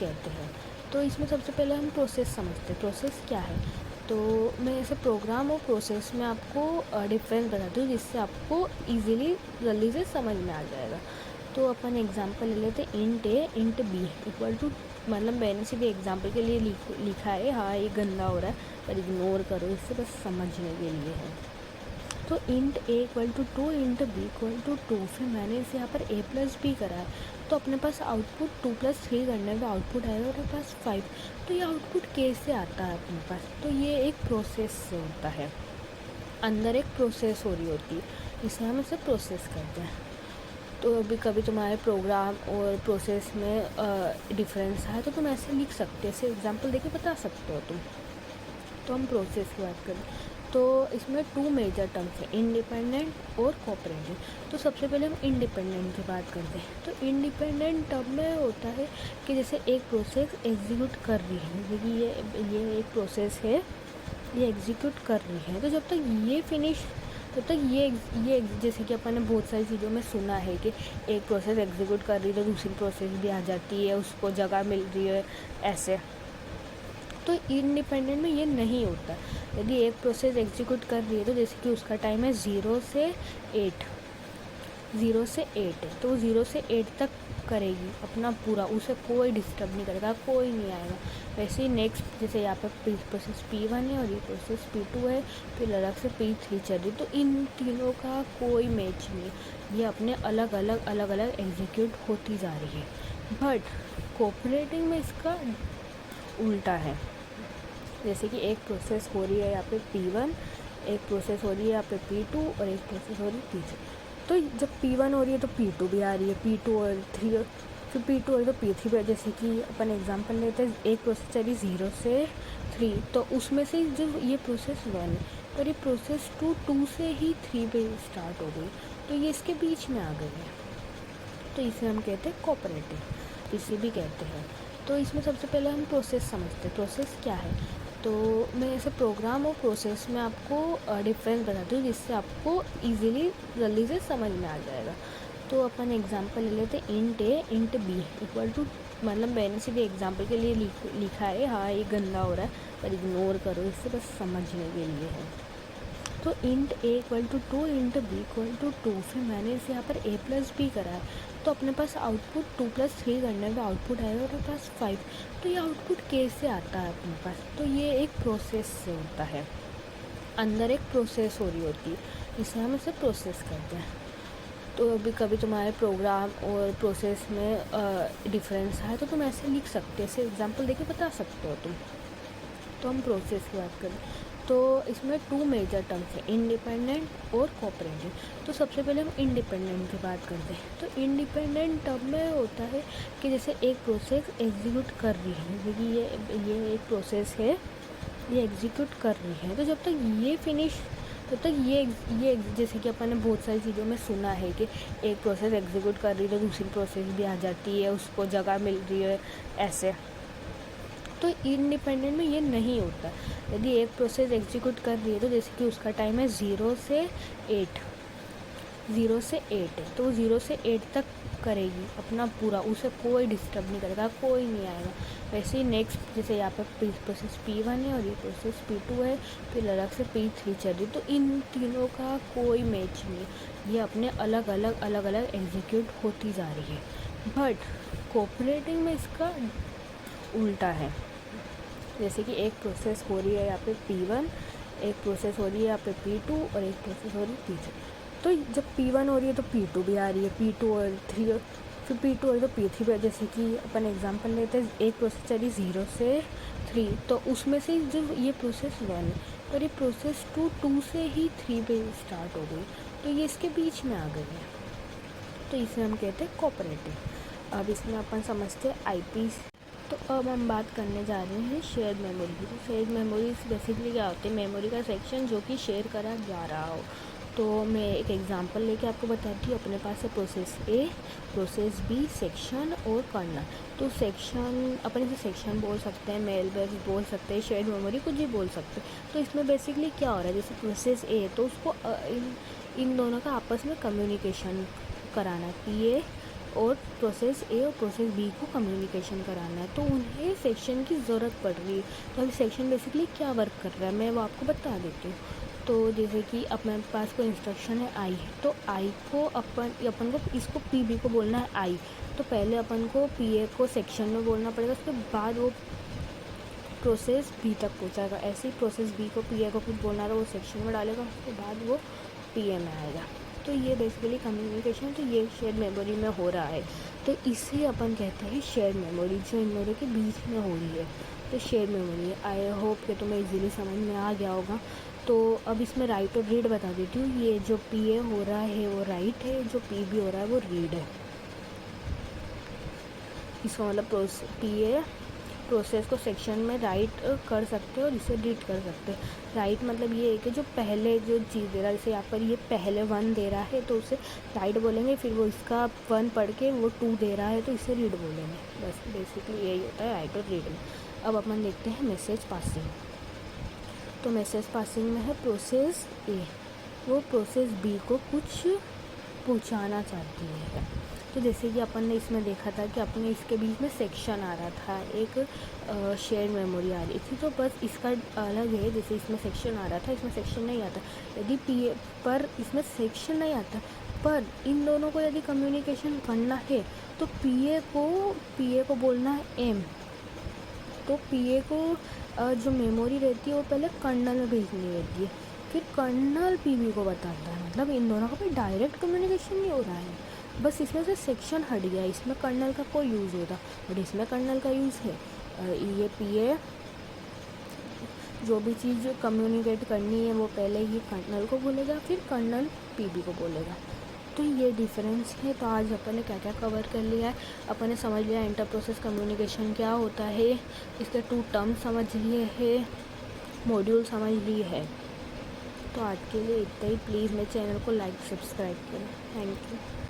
कहते हैं। तो इसमें सबसे पहले हम प्रोसेस समझते हैं, प्रोसेस क्या है। तो मैं ऐसे प्रोग्राम और प्रोसेस में आपको डिफरेंस बताती हूँ, जिससे आपको इजीली जल्दी से समझ में आ जाएगा। तो अपन एग्जांपल ले लेते हैं, int A int B equal to, मतलब मैंने सीधे एग्जांपल के लिए लिखा है, हाँ ये गंदा हो रहा है पर इग्नोर करो, इससे बस समझने के लिए है। तो int A equal to 2 int B equal to 2, फिर मैंने इसे यहाँ पर ए प्लस बी करा है, तो अपने पास आउटपुट 2 + 3 करने का आउटपुट आएगा अपने पास 5। तो ये आउटपुट कैसे आता है अपने पास, तो ये एक प्रोसेस से होता है, अंदर एक प्रोसेस हो रही होती है, इसे हम इसे प्रोसेस कहते हैं। तो अभी कभी तुम्हारे प्रोग्राम और प्रोसेस में डिफरेंस है तो तुम ऐसे लिख सकते हो, ऐसे एग्जांपल देके बता सकते हो तुम। तो हम प्रोसेस की बात करें तो इसमें 2 मेजर टर्म्स हैं, इंडिपेंडेंट और कोऑपरेटिव। तो सबसे पहले हम इंडिपेंडेंट की बात करते हैं। तो इंडिपेंडेंट टर्म में होता है कि जैसे एक प्रोसेस एग्जीक्यूट कर रही है, जैसे कि ये एक प्रोसेस है, ये एग्जीक्यूट कर रही है, तो जब तक ये फिनिश, तब तक ये जैसे कि अपन ने बहुत सारी चीज़ों में सुना है कि एक प्रोसेस एग्जीक्यूट कर रही है तो दूसरी प्रोसेस भी आ जाती है, उसको जगह मिल रही है, ऐसे। तो इंडिपेंडेंट में ये नहीं होता। यदि एक प्रोसेस एग्जीक्यूट कर रही है तो जैसे कि उसका टाइम है 0 से 8 है, तो वो 0 से 8 तक करेगी अपना पूरा, उसे कोई डिस्टर्ब नहीं करेगा, कोई नहीं आएगा। वैसे ही नेक्स्ट, जैसे यहाँ पर प्रोसेस P1 है और ये प्रोसेस P2 है, फिर अलग से P3 चल रही, तो इन तीनों का कोई मैच नहीं, ये अपने अलग अलग एग्जीक्यूट होती जा रही है। बट कोऑपरेटिंग में इसका उल्टा है, जैसे कि एक प्रोसेस हो रही है यहाँ पे P1, एक प्रोसेस हो रही है यहाँ पे P2 और एक प्रोसेस हो रही है P3। तो जब P1 हो रही है तो P2 भी आ रही है, P2 और 3, फिर P2 हो रही है तो P3 भी। जैसे कि अपन एग्जांपल लेते हैं, एक प्रोसेस चली 0 से 3, तो उसमें से जो ये प्रोसेस 1 है, पर ये प्रोसेस 2 से ही 3 पे स्टार्ट हो गई, तो ये इसके बीच में आ गई है, तो इसे हम कहते हैं कोऑपरेटिव, इसे भी कहते हैं। तो इसमें सबसे पहले हम प्रोसेस समझते हैं, प्रोसेस क्या है। तो मैं ऐसे प्रोग्राम और प्रोसेस में आपको डिफरेंस बताती हूँ, जिससे आपको इजीली जल्दी से समझ में आ जाएगा। तो अपन एग्जांपल ले लेते हैं, int A int B equal to, मतलब मैंने सीधे एग्जांपल के लिए लिखा है, हाँ ये गंदा हो रहा है पर इग्नोर करो, इससे बस समझने के लिए है। तो int A equal to 2 int B equal to 2, फिर मैंने इसे यहाँ पर ए प्लस बी करा है, तो अपने पास आउटपुट 2 + 3 करने का आउटपुट आएगा अपने पास 5। तो ये आउटपुट कैसे आता है अपने पास, तो ये एक प्रोसेस से होता है, अंदर एक प्रोसेस हो रही होती है, इसे हम इसे प्रोसेस कहते हैं। तो अभी कभी तुम्हारे प्रोग्राम और प्रोसेस में डिफरेंस है तो तुम ऐसे लिख सकते हो, ऐसे एग्जांपल देके बता सकते हो तुम। तो हम प्रोसेस की बात करें तो इसमें 2 मेजर टर्म्स हैं, इंडिपेंडेंट और कोऑपरेटिव। तो सबसे पहले हम इंडिपेंडेंट की बात करते हैं। तो इंडिपेंडेंट टर्म में होता है कि जैसे एक प्रोसेस एग्जीक्यूट कर रही है, जैसे कि ये एक प्रोसेस है, ये एग्जीक्यूट कर रही है, तो जब तक ये फिनिश, तब तक ये जैसे कि अपन ने बहुत सारी चीज़ों में सुना है कि एक प्रोसेस एग्जीक्यूट कर रही है तो दूसरी प्रोसेस भी आ जाती है, उसको जगह मिल रही है, ऐसे। तो इंडिपेंडेंट में ये नहीं होता। यदि एक प्रोसेस एग्जीक्यूट कर रही है तो जैसे कि उसका टाइम है 0 से 8 है, तो वो 0 से 8 तक करेगी अपना पूरा, उसे कोई डिस्टर्ब नहीं करेगा, कोई नहीं आएगा। वैसे ही नेक्स्ट, जैसे यहाँ पर प्रोसेस P1 है और ये प्रोसेस P2 है, फिर अलग से P3 चल रही, तो इन तीनों का कोई मैच नहीं, ये अपने अलग अलग एग्जीक्यूट होती जा रही है। बट कोऑपरेटिंग में इसका उल्टा है, जैसे कि एक प्रोसेस हो रही है यहाँ पे P1, एक प्रोसेस हो रही है यहाँ पे P2 और एक प्रोसेस हो रही है P3। तो जब P1 हो रही है तो P2 भी आ रही है, P2 और 3, फिर P2 हो रही है तो P3 भी। जैसे कि अपन एग्जांपल लेते हैं, एक प्रोसेस चली 0 से 3, तो उसमें से जो ये प्रोसेस 1 है, पर ये प्रोसेस 2 से ही 3 पे स्टार्ट हो गई, तो ये इसके बीच में आ गई है, तो इसे हम कहते हैं कोऑपरेटिव। अब इसमें अपन समझते हैं IP। तो अब हम बात करने जा रहे हैं शेयर्ड मेमोरी की। तो शेयर्ड मेमोरी बेसिकली क्या होती है, मेमोरी का सेक्शन जो कि शेयर करा जा रहा हो। तो मैं एक एग्जांपल लेके आपको बताती हूँ। अपने पास है process A, process B, section और कर्नल। तो सेक्शन, अपन इसे सेक्शन बोल सकते हैं, मेल बेस बोल सकते हैं, शेयर्ड मेमोरी कुछ भी बोल सकते हैं। तो इसमें बेसिकली क्या हो रहा है, जैसे प्रोसेस ए तो उसको इन दोनों का आपस में कम्युनिकेशन कराना कि ये और प्रोसेस ए और प्रोसेस बी को कम्युनिकेशन कराना है, तो उन्हें सेक्शन की ज़रूरत पड़ रही है। तो अभी सेक्शन बेसिकली क्या वर्क कर रहा है मैं वो आपको बता देती हूँ। तो जैसे कि अपने पास कोई इंस्ट्रक्शन है आई, तो आई को अपन को इसको पी बी को बोलना है आई, तो पहले अपन को पी ए को सेक्शन में बोलना पड़ेगा, उसके बाद वो प्रोसेस बी तक पहुँचाएगा। ऐसे ही प्रोसेस बी को पी ए को कुछ बोलना रहा वो सेक्शन में डालेगा, उसके बाद वो पी ए में आएगा। तो ये बेसिकली कम्युनिकेशन तो ये शेयर मेमोरी में हो रहा है, तो इसे अपन कहते हैं शेयर मेमोरी, जो इन दोनों के बीच में हो रही है, तो शेयर मेमोरी। आई होप कि तुम्हें इजीली समझ में आ गया होगा। तो अब इसमें राइट और रीड बता देती हूँ। ये जो पी ए हो रहा है वो राइट है, जो पी बी हो रहा है वो रीड है। इसका मतलब पी ए प्रोसेस को सेक्शन में राइट कर सकते हैं और इसे रीड कर सकते हैं। राइट मतलब ये है कि जो पहले जो चीज़ दे रहा है, जैसे यहाँ पर ये पहले 1 दे रहा है तो उसे राइट बोलेंगे, फिर वो इसका 1 पढ़ के वो 2 दे रहा है तो इसे रीड बोलेंगे। बस बेसिकली यही होता है राइट और रीड में। अब अपन देखते हैं मैसेज पासिंग। तो मैसेज पासिंग में है प्रोसेस ए, वो प्रोसेस बी को कुछ पहुँचाना चाहती है। तो जैसे कि अपन ने इसमें देखा था कि अपने इसके बीच में सेक्शन आ रहा था, एक शेयर मेमोरी आ रही थी, तो बस इसका अलग है। जैसे इसमें सेक्शन आ रहा था, इसमें सेक्शन नहीं आता। यदि पी ए पर इसमें सेक्शन नहीं आता, पर इन दोनों को यदि कम्युनिकेशन करना है तो पी ए को बोलना है एम, तो पी ए को जो मेमोरी रहती है वो पहले कर्नल में भेजनी रहती है, फिर कर्नल पी बी को बताता है। मतलब इन दोनों का कोई डायरेक्ट कम्युनिकेशन नहीं हो रहा है, बस इसमें से सेक्शन हट गया, इसमें कर्नल का कोई यूज़ होता, बट इसमें कर्नल का यूज़ है। ये पी ए जो भी चीज़ कम्युनिकेट करनी है वो पहले ही कर्नल को बोलेगा, फिर कर्नल पी बी को बोलेगा। तो ये डिफरेंस है। तो आज अपन ने क्या क्या कवर कर लिया है, अपन ने समझ लिया इंटर प्रोसेस कम्युनिकेशन क्या होता है, इसके 2 टर्म समझ लिए हैं, मॉड्यूल समझ लिए है। तो आज के लिए इतना ही। प्लीज़ मेरे चैनल को लाइक सब्सक्राइब करें। Thank you.